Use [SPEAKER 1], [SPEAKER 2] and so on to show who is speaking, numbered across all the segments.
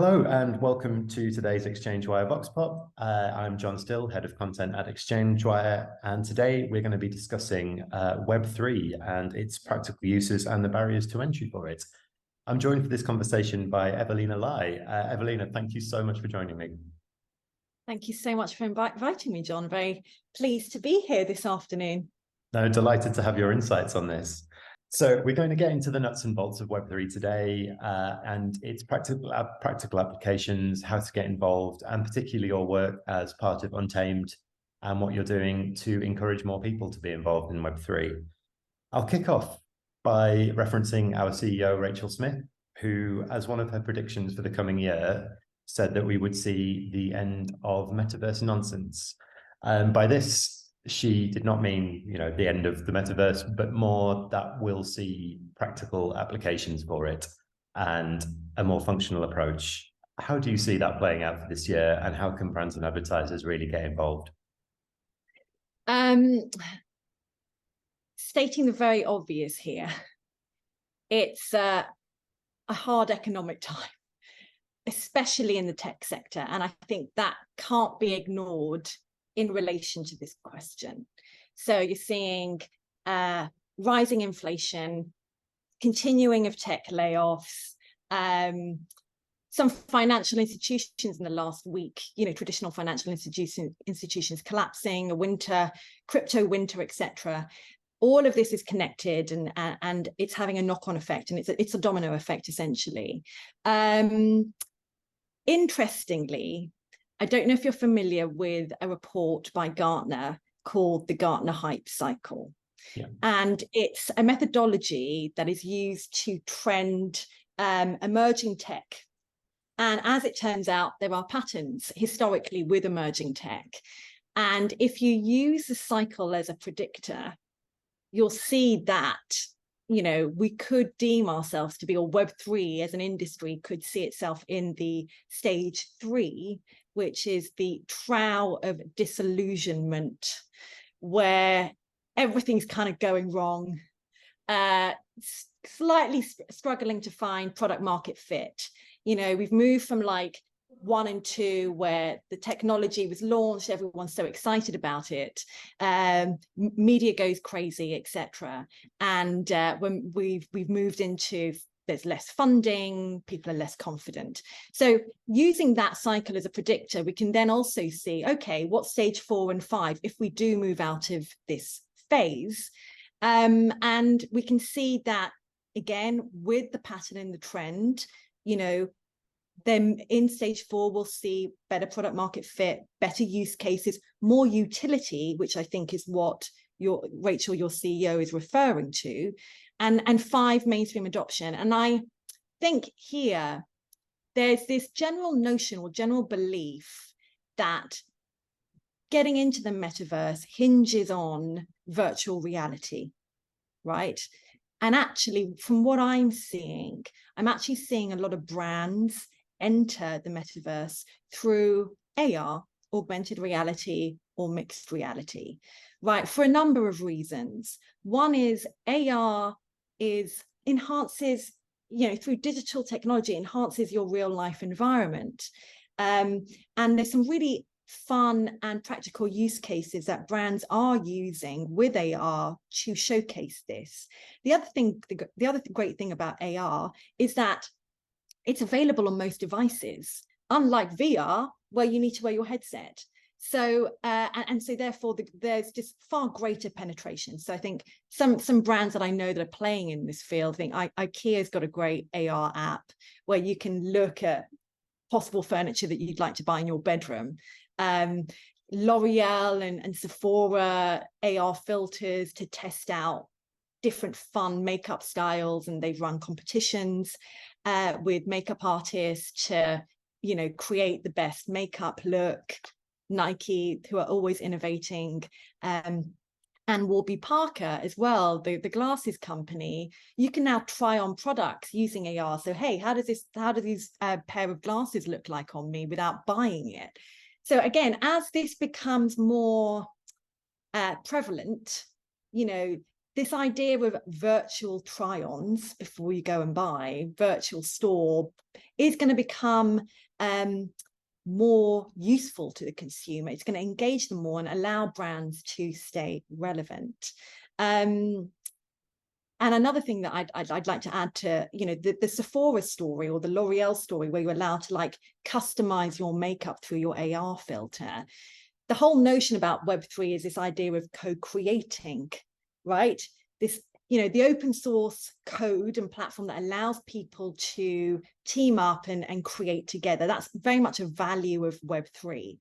[SPEAKER 1] Hello and welcome to today's ExchangeWire VoxPop. I'm John Still, Head of Content at ExchangeWire, and today we're going to be discussing Web3 and its practical uses and the barriers to entry for it. I'm joined for this conversation by Evelina Lye. Evelina, thank you so much for joining me.
[SPEAKER 2] Thank you so much for inviting me, John. Very pleased to be here this afternoon.
[SPEAKER 1] No, delighted to have your insights on this. So we're going to get into the nuts and bolts of Web3 today and its practical applications, how to get involved, and particularly your work as part of Untamed and what you're doing to encourage more people to be involved in Web3. I'll kick off by referencing our CEO, Rachel Smith, who, as one of her predictions for the coming year, said that we would see the end of Metaverse Nonsense. By this, she did not mean, the end of the metaverse, but more that we'll see practical applications for it and a more functional approach. How do you see that playing out for this year, and how can brands and advertisers really get involved?
[SPEAKER 2] Stating the very obvious here, it's a hard economic time, especially in the tech sector, and I think that can't be ignored in relation to this question. So you're seeing rising inflation, continuing of tech layoffs, some financial institutions in the last week, traditional financial institutions collapsing, a crypto winter, etc. All of this is connected, and it's having a knock-on effect, and it's a domino effect essentially. Interestingly, I don't know if you're familiar with a report by Gartner called the Gartner Hype Cycle.
[SPEAKER 1] Yeah.
[SPEAKER 2] And it's a methodology that is used to trend emerging tech. And as it turns out, there are patterns historically with emerging tech. And if you use the cycle as a predictor, you'll see that we could deem ourselves to be, or Web3 as an industry could see itself in the stage 3, which is the trough of disillusionment, where everything's kind of going wrong, slightly struggling to find product market fit. We've moved from like 1 and 2, where the technology was launched, everyone's so excited about it, media goes crazy, etc. And when we've moved into, there's less funding, people are less confident. So using that cycle as a predictor, we can then also see, okay, what stage 4 and 5 if we do move out of this phase, and we can see that again with the pattern in the trend. Then in stage 4, we'll see better product market fit, better use cases, more utility, which I think is what Rachel, your CEO, is referring to, and 5, mainstream adoption. And I think here there's this general notion or general belief that getting into the metaverse hinges on virtual reality, right? And actually, from what I'm seeing a lot of brands enter the metaverse through AR, augmented reality, or mixed reality, right? For a number of reasons. One is AR enhances, through digital technology, enhances your real life environment. And there's some really fun and practical use cases that brands are using with AR to showcase this. The other great thing about AR is that it's available on most devices, unlike VR, where you need to wear your headset. So and so therefore there's just far greater penetration. So I think some brands that I know that are playing in this field, I think IKEA's got a great AR app where you can look at possible furniture that you'd like to buy in your bedroom. L'Oreal and Sephora AR filters to test out different fun makeup styles, and they've run competitions with makeup artists to create the best makeup look. Nike, who are always innovating, and Warby Parker as well, the glasses company, you can now try on products using AR. So hey, how do these pair of glasses look like on me without buying it? So again, as this becomes more prevalent, this idea of virtual try-ons before you go and buy, virtual store, is going to become more useful to the consumer. It's going to engage them more and allow brands to stay relevant. And another thing that I'd like to add to, you know, the Sephora story or the L'Oreal story, where you're allowed to like customize your makeup through your AR filter. The whole notion about Web3 is this idea of co-creating, right? This, you know, the open source code and platform that allows people to team up and create together. That's very much a value of Web3.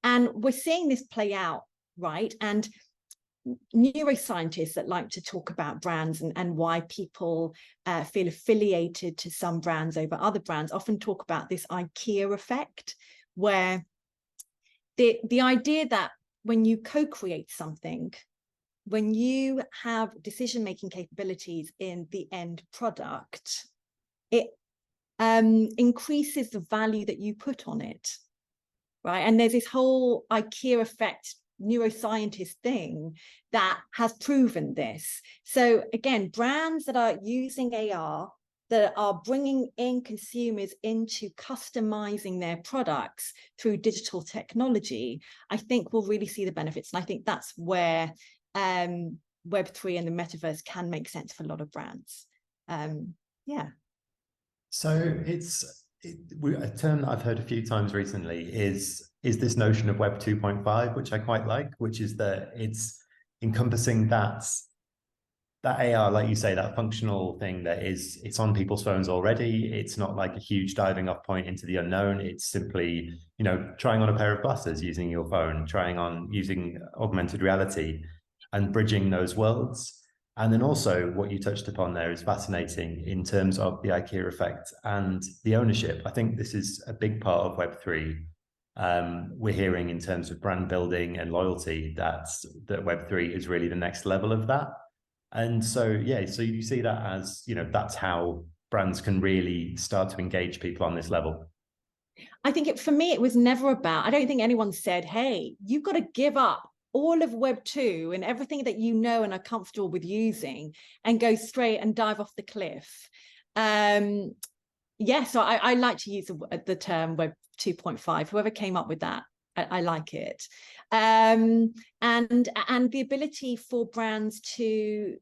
[SPEAKER 2] And we're seeing this play out, right? And neuroscientists that like to talk about brands and why people feel affiliated to some brands over other brands often talk about this IKEA effect, where the idea that when you co-create something, when you have decision-making capabilities in the end product, it increases the value that you put on it, right? And there's this whole IKEA effect neuroscientist thing that has proven this. So again, brands that are using AR, that are bringing in consumers into customizing their products through digital technology, I think we'll really see the benefits. And I think that's where Web3 and the metaverse can make sense for a lot of brands. Yeah.
[SPEAKER 1] So a term that I've heard a few times recently is this notion of Web 2.5, which I quite like, which is that it's encompassing that AR, like you say, that functional thing that it's on people's phones already. It's not like a huge diving off point into the unknown. It's simply, you know, trying on a pair of glasses using your phone, using augmented reality and bridging those worlds. And then also what you touched upon there is fascinating in terms of the IKEA effect and the ownership. I think this is a big part of Web3. We're hearing in terms of brand building and loyalty that Web3 is really the next level of that. And so, yeah, so you see that as, you know, that's how brands can really start to engage people on this level.
[SPEAKER 2] I think for me, it was never about, I don't think anyone said, hey, you've got to give up all of Web 2 and everything that you know and are comfortable with using and go straight and dive off the cliff. Yeah, so I like to use the term Web 2.5. Whoever came up with that, I like it. And the ability for brands to,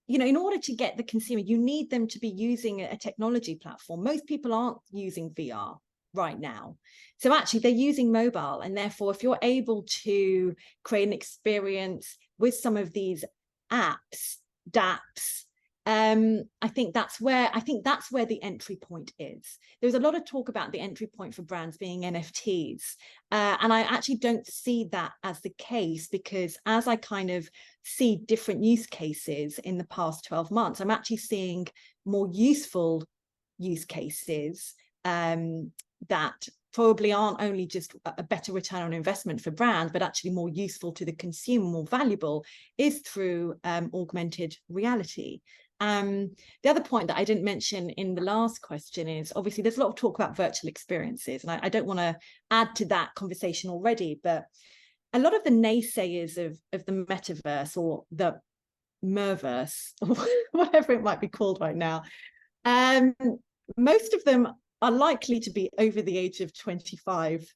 [SPEAKER 2] you know, in order to get the consumer, you need them to be using a technology platform. Most people aren't using VR right now. So actually they're using mobile, and therefore if you're able to create an experience with some of these apps, dApps, I think that's where the entry point is. There's a lot of talk about the entry point for brands being NFTs, and I actually don't see that as the case, because as I kind of see different use cases in the past 12 months, I'm actually seeing more useful use cases that probably aren't only just a better return on investment for brands, but actually more useful to the consumer, more valuable, is through augmented reality. The other point that I didn't mention in the last question is, obviously there's a lot of talk about virtual experiences, and I don't want to add to that conversation already, but a lot of the naysayers of the metaverse, or the merverse, or whatever it might be called right now, most of them are likely to be over the age of 25.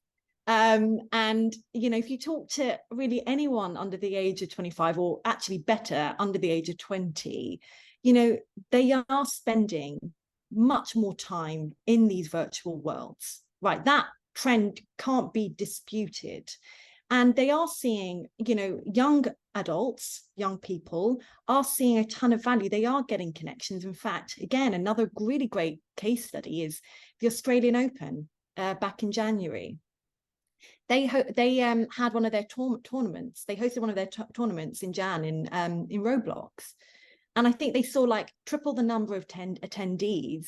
[SPEAKER 2] And, you know, if you talk to really anyone under the age of 25, or actually better, under the age of 20, you know, they are spending much more time in these virtual worlds, right? That trend can't be disputed. And they are seeing, you know, young adults, young people are seeing a ton of value. They are getting connections. In fact, again, another really great case study is the Australian Open back in January. They had one of their tournaments. They hosted one of their tournaments in Jan in Roblox. And I think they saw like triple the number of attendees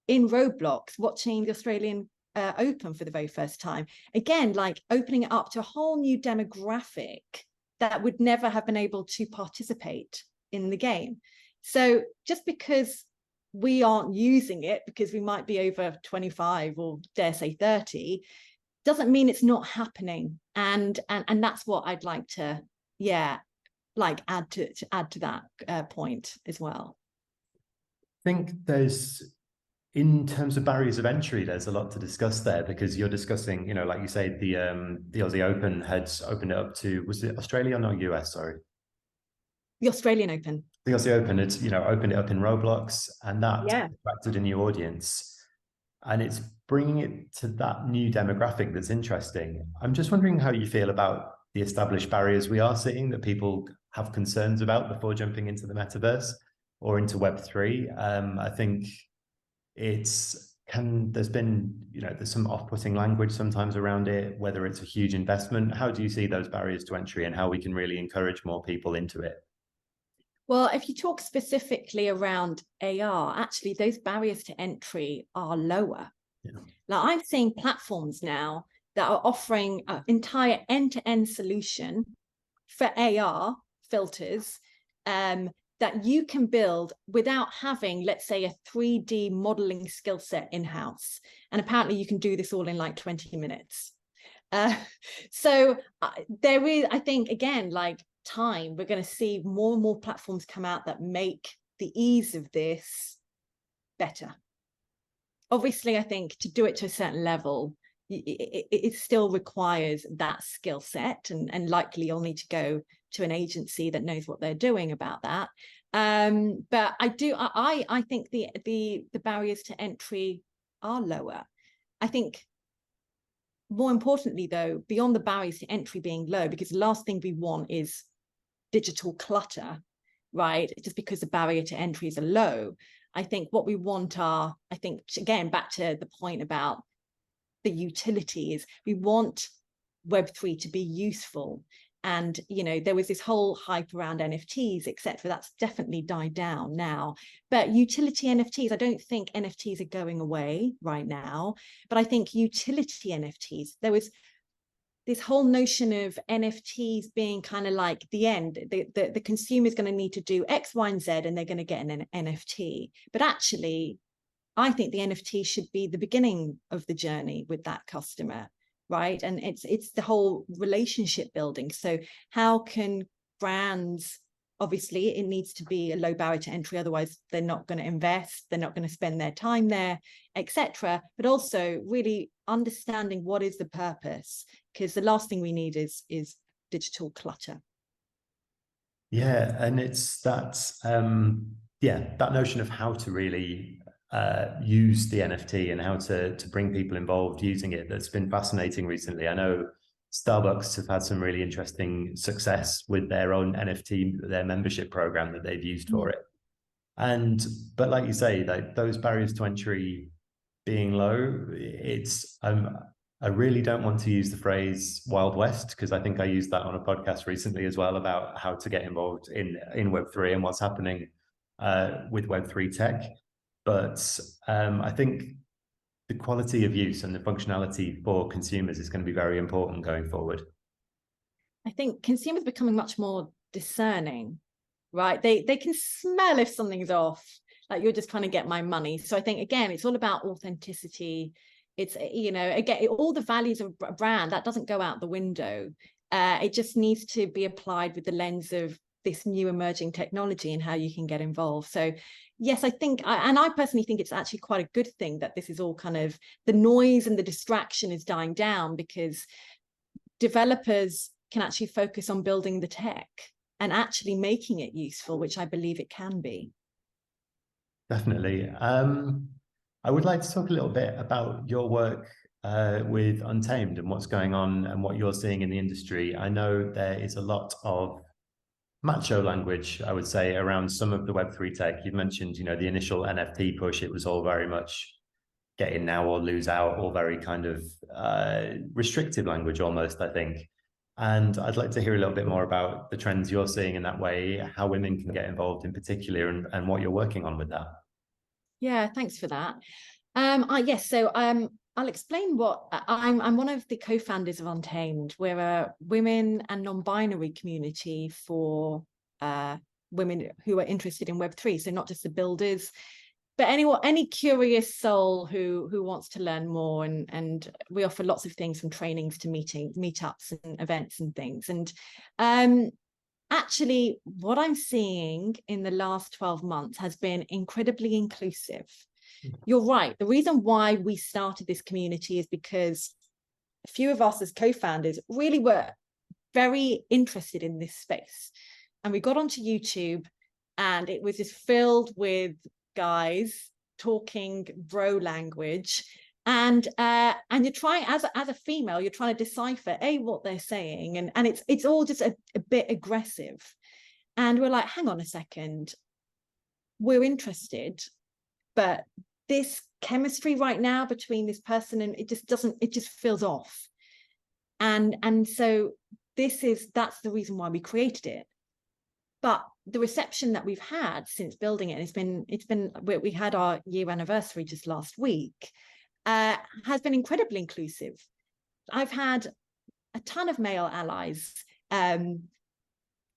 [SPEAKER 2] in Roblox watching the Australian Open for the very first time. Again, like opening it up to a whole new demographic that would never have been able to participate in the game. So just because we aren't using it, because we might be over 25 or dare say 30, doesn't mean it's not happening. And that's what I'd like to, yeah, like add to that point as well.
[SPEAKER 1] I think in terms of barriers of entry, there's a lot to discuss there, because you're discussing, like you say, the Aussie Open had opened it up to, was it Australia or no, US? Sorry.
[SPEAKER 2] The Australian Open.
[SPEAKER 1] The Aussie Open had, opened it up in Roblox, and that
[SPEAKER 2] Yeah.
[SPEAKER 1] attracted a new audience. And it's bringing it to that new demographic that's interesting. I'm just wondering how you feel about the established barriers we are seeing that people have concerns about before jumping into the metaverse or into Web3. I think there's been, there's some off-putting language sometimes around it, whether it's a huge investment. How do you see those barriers to entry and how we can really encourage more people into it?
[SPEAKER 2] Well, if you talk specifically around AR, actually those barriers to entry are lower. Yeah. Now, I'm seeing platforms now that are offering an entire end-to-end solution for AR filters that you can build without having, let's say, a 3D modeling skill set in-house. And apparently you can do this all in like 20 minutes. So there is, I think, again, like time, we're going to see more and more platforms come out that make the ease of this better. Obviously, I think to do it to a certain level, it still requires that skill set, and likely you'll need to go to an agency that knows what they're doing about that. But I think the barriers to entry are lower. I think more importantly, though, beyond the barriers to entry being low, because the last thing we want is digital clutter, right? Just because the barrier to entries are low. I think what we want are, I think, again, back to the point about the utilities, we want Web3 to be useful. And, there was this whole hype around NFTs, etc. That's definitely died down now. But utility NFTs, I don't think NFTs are going away right now. But I think utility NFTs, there was this whole notion of NFTs being kind of like the end. The consumer is going to need to do X, Y, and Z, and they're going to get an NFT. But actually, I think the NFT should be the beginning of the journey with that customer, right? And it's the whole relationship building. So how can brands, obviously it needs to be a low barrier to entry, otherwise they're not going to invest, they're not going to spend their time there, etc. But also really understanding what is the purpose, because the last thing we need is digital clutter.
[SPEAKER 1] Yeah, and it's that that notion of how to really use the NFT and how to bring people involved using it that's been fascinating recently. I know Starbucks have had some really interesting success with their own NFT, their membership program that they've used for it. But like you say, like those barriers to entry being low, it's I really don't want to use the phrase Wild West, because I think I used that on a podcast recently as well about how to get involved in Web3 and what's happening with Web3 tech. But I think the quality of use and the functionality for consumers is going to be very important going forward.
[SPEAKER 2] I think consumers are becoming much more discerning, right? They can smell if something's off, like you're just trying to get my money. So I think, again, it's all about authenticity. It's, again, all the values of a brand, that doesn't go out the window. It just needs to be applied with the lens of this new emerging technology and how you can get involved. So yes, I think, and I personally think it's actually quite a good thing that this is all kind of, the noise and the distraction is dying down, because developers can actually focus on building the tech and actually making it useful, which I believe it can be.
[SPEAKER 1] Definitely. I would like to talk a little bit about your work with Untamed and what's going on and what you're seeing in the industry. I know there is a lot of macho language, I would say, around some of the Web3 tech. You've mentioned, the initial NFT push, it was all very much get in now or lose out, all very kind of restrictive language almost, I think. And I'd like to hear a little bit more about the trends you're seeing in that way, how women can get involved in particular, and what you're working on with that.
[SPEAKER 2] Yeah, thanks for that. Yes, so I'll explain what I'm one of the co-founders of Untamed. We're a women and non-binary community for women who are interested in Web3. So not just the builders, but any curious soul who wants to learn more. And we offer lots of things, from trainings to meetups and events and things. And actually, what I'm seeing in the last 12 months has been incredibly inclusive. You're right. The reason why we started this community is because a few of us as co-founders really were very interested in this space. And we got onto YouTube, and it was just filled with guys talking bro language. And you're trying, as a female, you're trying to decipher what they're saying, and it's all just a bit aggressive. And we're like, hang on a second, we're interested, but this chemistry right now between this person, and it just feels off. And so that's the reason why we created it. But the reception that we've had since building it, we had our year anniversary just last week, has been incredibly inclusive. I've had a ton of male allies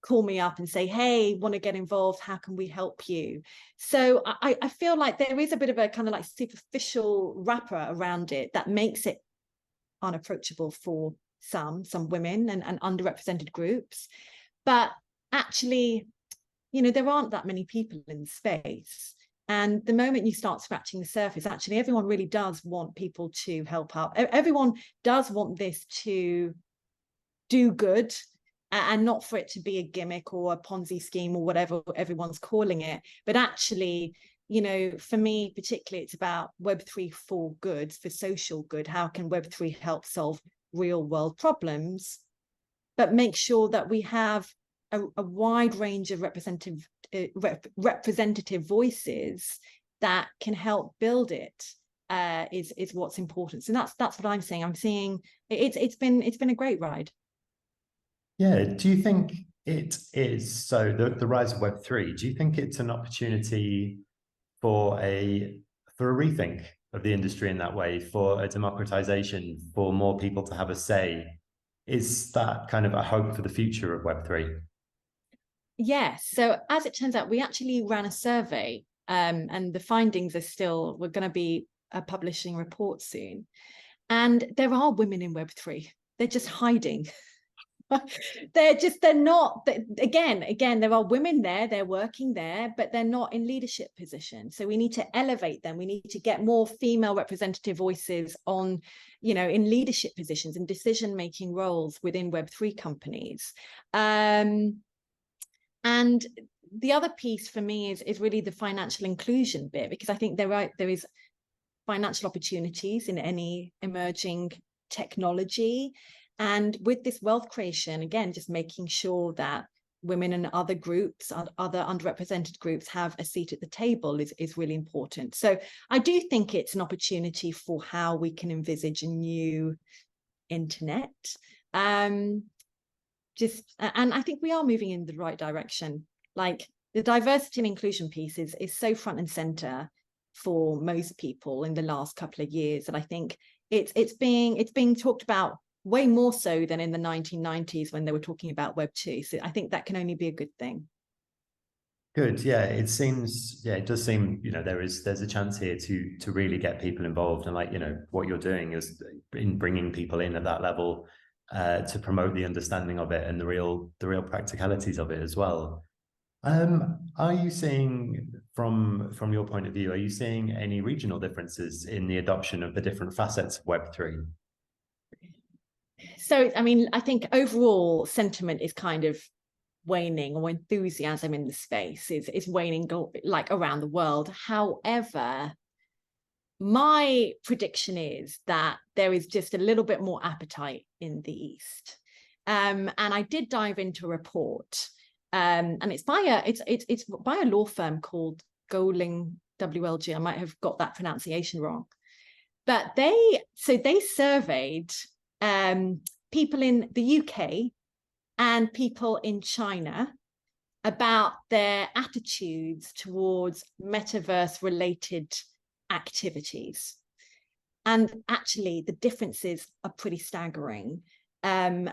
[SPEAKER 2] call me up and say, hey, want to get involved, how can we help you? So I feel like there is a bit of a kind of like superficial wrapper around it that makes it unapproachable for some women and underrepresented groups. But actually, there aren't that many people in the space. And the moment you start scratching the surface, actually, everyone really does want people to help out. Everyone does want this to do good, and not for it to be a gimmick or a Ponzi scheme or whatever everyone's calling it. But actually, for me particularly, it's about Web3 for good, for social good. How can Web3 help solve real world problems, but make sure that we have a wide range of representative voices that can help build it, is what's important. So that's what I'm saying. I'm seeing it's been a great ride.
[SPEAKER 1] Yeah. Do you think it is, so the rise of Web3, do you think it's an opportunity for a rethink of the industry in that way, for a democratization, for more people to have a say? Is that kind of a hope for the future of Web3?
[SPEAKER 2] Yes. So as it turns out, we actually ran a survey, and the findings are we're going to be publishing a report soon. And there are women in Web3. They're just hiding. They're not, again, there are women there, they're working there, but they're not in leadership positions. So we need to elevate them. We need to get more female representative voices on, in leadership positions and decision-making roles within Web3 companies. And the other piece for me is really the financial inclusion bit, because I think there is financial opportunities in any emerging technology. And with this wealth creation, again, just making sure that women and other groups, other underrepresented groups, have a seat at the table is really important. So I do think it's an opportunity for how we can envisage a new internet. And I think we are moving in the right direction. Like, the diversity and inclusion piece is so front and center for most people in the last couple of years. And I think it's being talked about way more so than in the 1990s when they were talking about Web 2. So I think that can only be a good thing.
[SPEAKER 1] Good. Yeah, it does seem, there's a chance here to really get people involved. And what you're doing is in bringing people in at that level, to promote the understanding of it and the real practicalities of it as well. Are you seeing, from your point of view, are you seeing any regional differences in the adoption of the different facets of Web3?
[SPEAKER 2] So, I mean, I think overall sentiment is kind of waning, or enthusiasm in the space is waning, like around the world. However, my prediction is that there is just a little bit more appetite in the East. And I did dive into a report, and it's by a law firm called Goling WLG. I might have got that pronunciation wrong, but they surveyed people in the UK and people in China about their attitudes towards metaverse related activities. And actually the differences are pretty staggering. And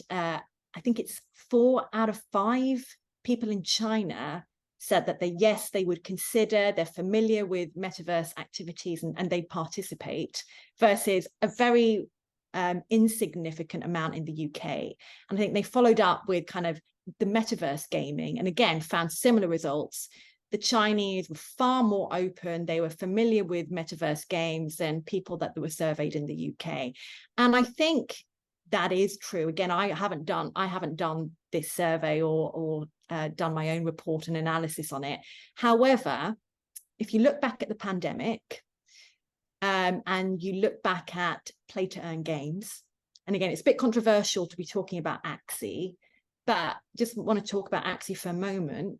[SPEAKER 2] I think it's 4 out of 5 people in China said that they would consider, they're familiar with metaverse activities and they participate, versus a very insignificant amount in the UK. And I think they followed up with kind of the metaverse gaming, and again, found similar results. The Chinese were far more open. They were familiar with metaverse games than people that were surveyed in the UK. And I think that is true. Again, I haven't done this survey or done my own report and analysis on it. However, if you look back at the pandemic, and you look back at play to earn games, and again, it's a bit controversial to be talking about Axie, but just want to talk about Axie for a moment.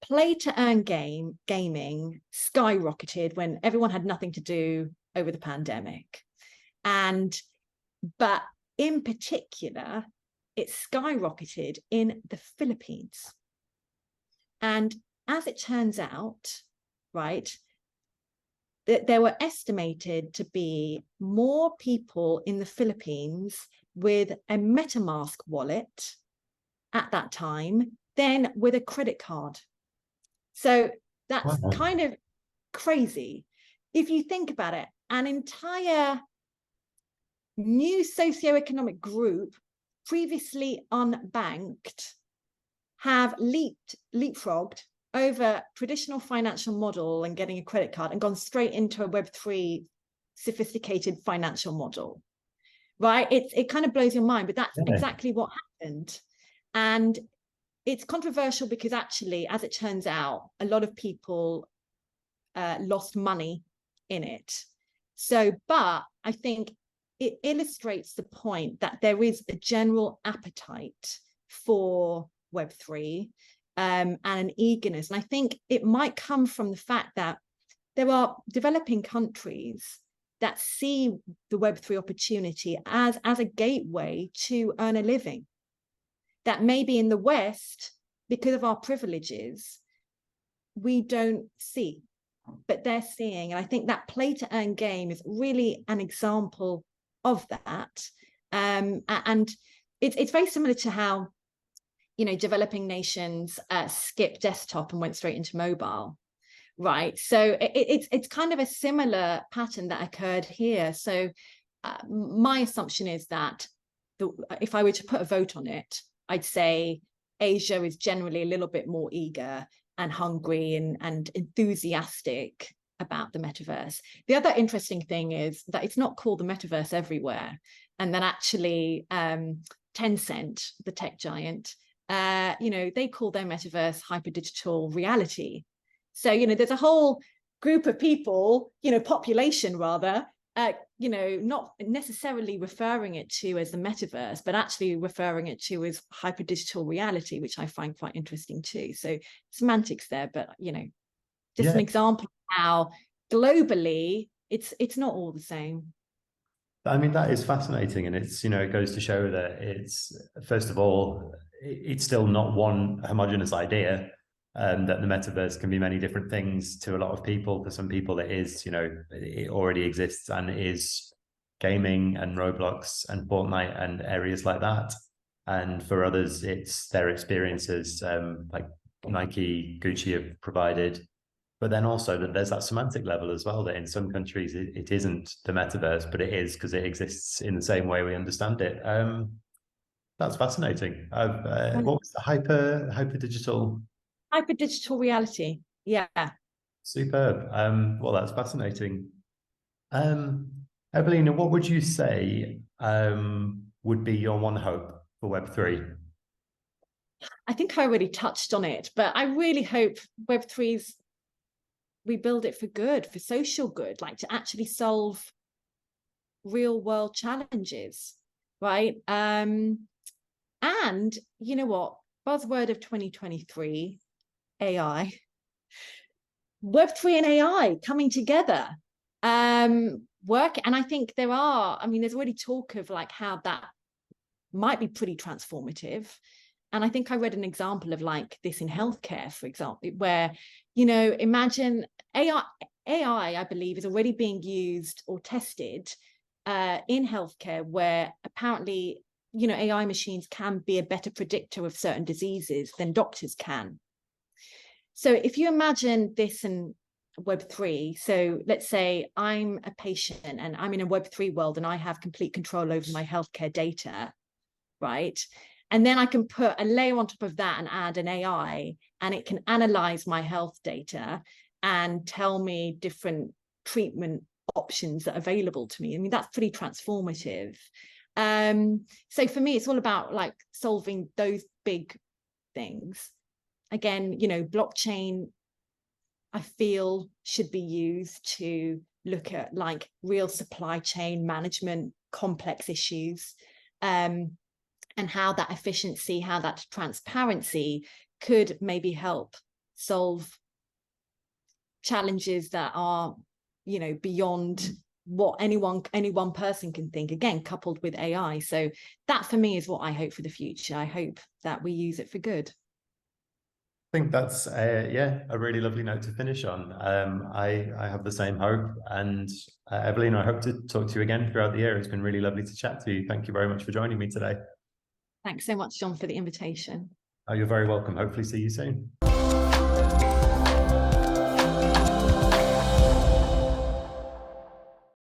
[SPEAKER 2] Play to earn gaming skyrocketed when everyone had nothing to do over the pandemic. But in particular, it skyrocketed in the Philippines. And as it turns out, right, there were estimated to be more people in the Philippines with a MetaMask wallet at that time than with a credit card. So that's kind of crazy. If you think about it, an entire new socioeconomic group, previously unbanked, have leapfrogged over traditional financial model and getting a credit card and gone straight into a Web3 sophisticated financial model, right? It kind of blows your mind, but that's exactly what happened. And it's controversial because actually, as it turns out, a lot of people lost money in it. So, but I think it illustrates the point that there is a general appetite for Web3 and an eagerness. And I think it might come from the fact that there are developing countries that see the Web3 opportunity as a gateway to earn a living. That maybe in the West, because of our privileges, we don't see, but they're seeing. And I think that play to earn game is really an example of that. And it's very similar to how, you know, developing nations skipped desktop and went straight into mobile, right? So it's kind of a similar pattern that occurred here. So my assumption is that if I were to put a vote on it, I'd say Asia is generally a little bit more eager and hungry and enthusiastic about the metaverse. The other interesting thing is that it's not called the metaverse everywhere. And then actually Tencent, the tech giant, you know, they call their metaverse hyperdigital reality. So, you know, there's a whole group of people, you know, population rather, you know, not necessarily referring it to as the metaverse, but actually referring it to as hyperdigital reality, which I find quite interesting too. So semantics there, but, you know, just an example of how globally it's not all the same.
[SPEAKER 1] I mean, that is fascinating. And it's, you know, it goes to show that it's, first of all, it's still not one homogenous idea. That the metaverse can be many different things to a lot of people. For some people, it is, you know, it already exists and is gaming and Roblox and Fortnite and areas like that. And for others, it's their experiences, like Nike, Gucci have provided. But then also that there's that semantic level as well, that in some countries it isn't the metaverse, but it is because it exists in the same way we understand it. That's fascinating. What was the hyperdigital?
[SPEAKER 2] Hyperdigital reality. Yeah.
[SPEAKER 1] Superb. Well, that's fascinating. Evelina, what would you say would be your one hope for Web3?
[SPEAKER 2] I think I already touched on it, but I really hope Web3's, we build it for good, for social good, like to actually solve real world challenges, right? And you know what? Buzzword of 2023, AI. Web3 and AI coming together, work. And I think there's already talk of like how that might be pretty transformative. And I think I read an example of like this in healthcare, for example, where, you know, imagine AI, I believe, is already being used or tested in healthcare, where apparently, you know, AI machines can be a better predictor of certain diseases than doctors can. So if you imagine this in Web3, so let's say I'm a patient and I'm in a Web3 world and I have complete control over my healthcare data, right? And then I can put a layer on top of that and add an AI, and it can analyze my health data and tell me different treatment options that are available to me. I mean, that's pretty transformative. So for me, it's all about like solving those big things. Again, you know, blockchain, I feel, should be used to look at like real supply chain management, complex issues, and how that efficiency, how that transparency could maybe help solve challenges that are, you know, beyond what any one person can think, again, coupled with AI. So that for me is what I hope for the future. I hope that we use it for good.
[SPEAKER 1] I think that's a really lovely note to finish on. I have the same hope, and Evelina, I hope to talk to you again throughout the year. It's been really lovely to chat to you. Thank you very much for joining me today.
[SPEAKER 2] Thanks so much, John, for the invitation.
[SPEAKER 1] Oh, you're very welcome. Hopefully see you soon.